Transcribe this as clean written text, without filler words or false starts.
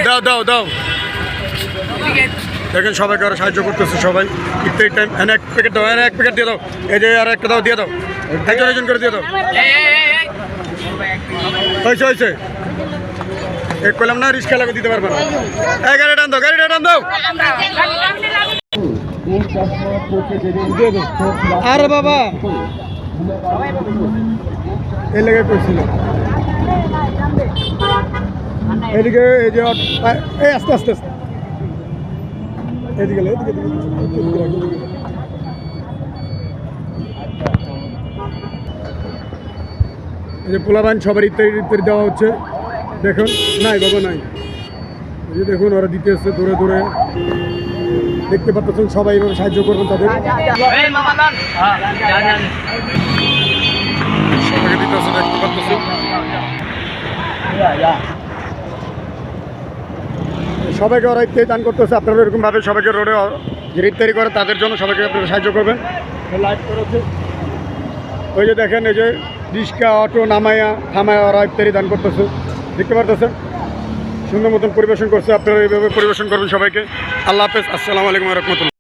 দাও দাও দাও দেখেন সবাইকে আরো সাহায্য করতেছে সবাই ইত্যাদি টাইম এনে এক প্যাকেট দাও এনে এক প্যাকেট দিয়ে দাও এই যে আর একটা দাও দিয়ে দাও একজন একজন করে দিয়ে দাও হয়েছে হয়েছে এক করলাম না রিস্কা লাগা দিতে পারবে না এই গাড়িটা টান দাও গাড়িটা টান দাও আরে বাবা এই লেগে কইছিল এদিকে এই যে এই আস্তে আস্তে আস্তে এদিকে এদিকে এই যে পোলাবান সবার ইত্যাদি ইত্যাদি দেওয়া হচ্ছে দেখুন নাই বাবা নাই এই যে দেখুন ওরা দিতে এসছে দূরে দূরে দেখতে পাচ্ছেন সবাই এইভাবে সাহায্য করবেন তাদের সবাইকে দিতে আছে দেখতে পাচ্ছেন সবাইকে ওরা ইত্যাদি দান করতেছে আপনারা এরকমভাবে সবাইকে রোডে যে ইত্যাদি করে তাদের জন্য সবাইকে আপনারা সাহায্য করবেন লাইট করেছে ওই যে দেখেন এই যে রিক্সা অটো নামায়া থামায়া ওরা ইত্যাদি দান করতেছে দেখতে পারতেছেন সুন্দর মতন পরিবেশন করছে আপনারা এইভাবে পরিবেশন করবেন সবাইকে আল্লাহ হাফেজ আসসালামু আলাইকুম ওয়া রাহমাতুল্লাহ।